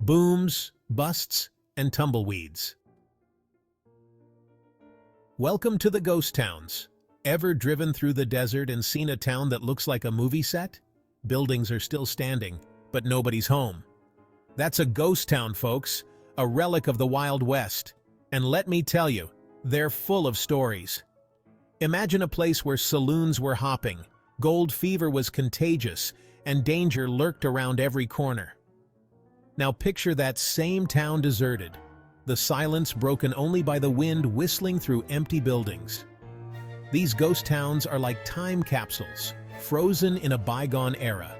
booms, busts, and tumbleweeds. Welcome to the ghost towns. Ever driven through the desert and seen a town that looks like a movie set? Buildings are still standing, but nobody's home. That's a ghost town, folks, a relic of the Wild West. And let me tell you, they're full of stories. Imagine a place where saloons were hopping, gold fever was contagious, and danger lurked around every corner. Now picture that same town deserted, the silence broken only by the wind whistling through empty buildings. These ghost towns are like time capsules, frozen in a bygone era.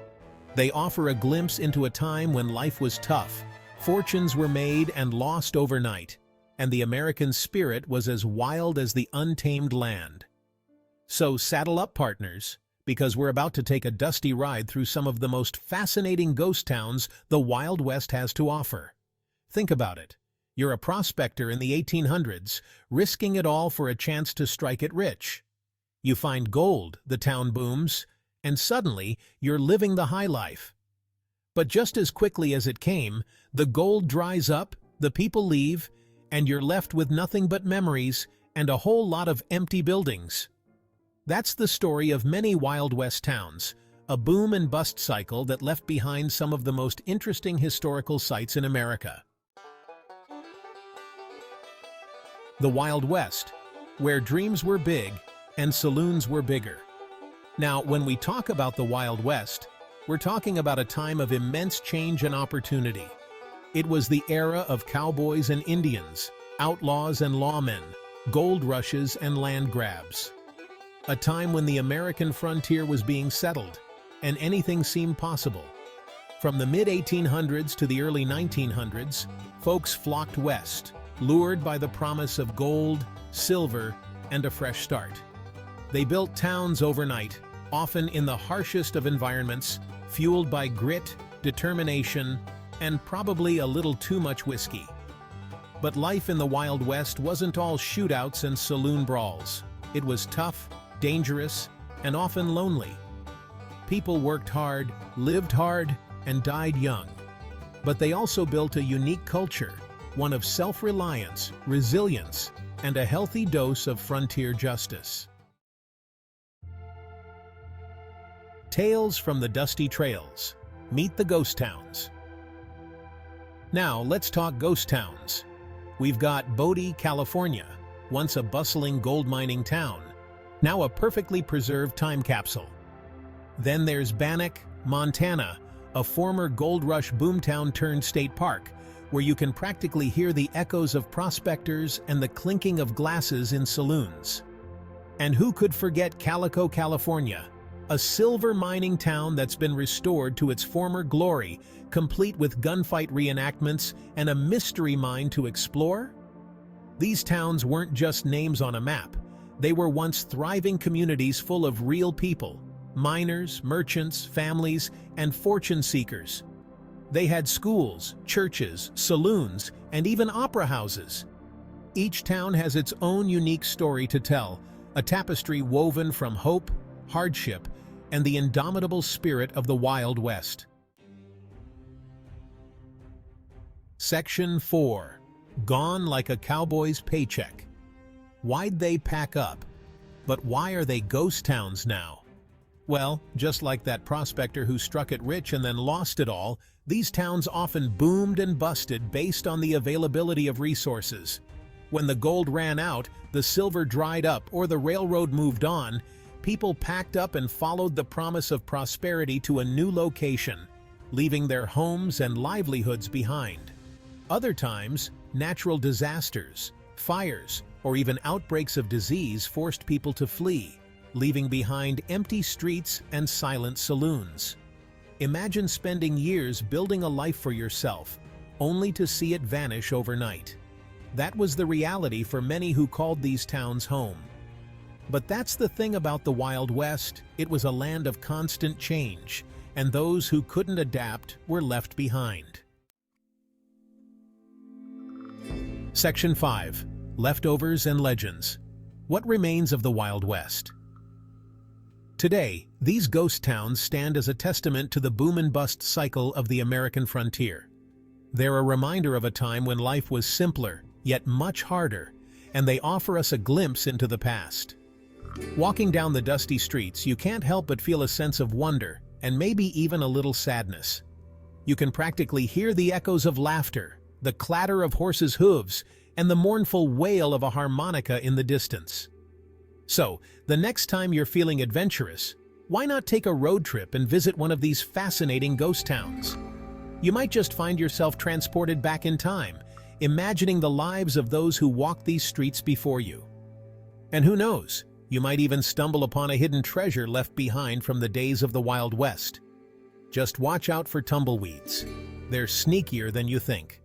They offer a glimpse into a time when life was tough, fortunes were made and lost overnight, and the American spirit was as wild as the untamed land. So saddle up, partners, because we're about to take a dusty ride through some of the most fascinating ghost towns the Wild West has to offer. Think about it. You're a prospector in the 1800s, risking it all for a chance to strike it rich. You find gold, the town booms, and suddenly you're living the high life. But just as quickly as it came, the gold dries up, the people leave, and you're left with nothing but memories and a whole lot of empty buildings. That's the story of many Wild West towns, a boom and bust cycle that left behind some of the most interesting historical sites in America. The Wild West, where dreams were big and saloons were bigger. Now, when we talk about the Wild West, we're talking about a time of immense change and opportunity. It was the era of cowboys and Indians, outlaws and lawmen, gold rushes and land grabs. A time when the American frontier was being settled, and anything seemed possible. From the mid-1800s to the early 1900s, folks flocked west, lured by the promise of gold, silver, and a fresh start. They built towns overnight, often in the harshest of environments, fueled by grit, determination, and probably a little too much whiskey. But life in the Wild West wasn't all shootouts and saloon brawls. It was tough, dangerous, and often lonely. People worked hard, lived hard, and died young. But they also built a unique culture, one of self-reliance, resilience, and a healthy dose of frontier justice. Tales from the Dusty Trails. Meet the ghost towns. Now let's talk ghost towns. We've got Bodie, California, once a bustling gold mining town, now a perfectly preserved time capsule. Then there's Bannack, Montana, a former gold rush boomtown turned state park, where you can practically hear the echoes of prospectors and the clinking of glasses in saloons. And who could forget Calico, California, a silver mining town that's been restored to its former glory, complete with gunfight reenactments and a mystery mine to explore? These towns weren't just names on a map. They were once thriving communities full of real people, miners, merchants, families, and fortune seekers. They had schools, churches, saloons, and even opera houses. Each town has its own unique story to tell, a tapestry woven from hope, hardship, and the indomitable spirit of the Wild West. Section 4. Gone like a cowboy's paycheck. Why'd they pack up? But why are they ghost towns now? Well, just like that prospector who struck it rich and then lost it all, these towns often boomed and busted based on the availability of resources. When the gold ran out, the silver dried up, or the railroad moved on, people packed up and followed the promise of prosperity to a new location, leaving their homes and livelihoods behind. Other times, natural disasters, fires, or even outbreaks of disease forced people to flee, leaving behind empty streets and silent saloons. Imagine spending years building a life for yourself, only to see it vanish overnight. That was the reality for many who called these towns home. But that's the thing about the Wild West. It was a land of constant change, and those who couldn't adapt were left behind. Section 5. Leftovers and Legends. What remains of the Wild West? Today, these ghost towns stand as a testament to the boom and bust cycle of the American frontier. They're a reminder of a time when life was simpler, yet much harder, and they offer us a glimpse into the past. Walking down the dusty streets, you can't help but feel a sense of wonder, and maybe even a little sadness. You can practically hear the echoes of laughter, the clatter of horses' hooves, and the mournful wail of a harmonica in the distance. So, the next time you're feeling adventurous, why not take a road trip and visit one of these fascinating ghost towns? You might just find yourself transported back in time, imagining the lives of those who walked these streets before you. And who knows, you might even stumble upon a hidden treasure left behind from the days of the Wild West. Just watch out for tumbleweeds. They're sneakier than you think.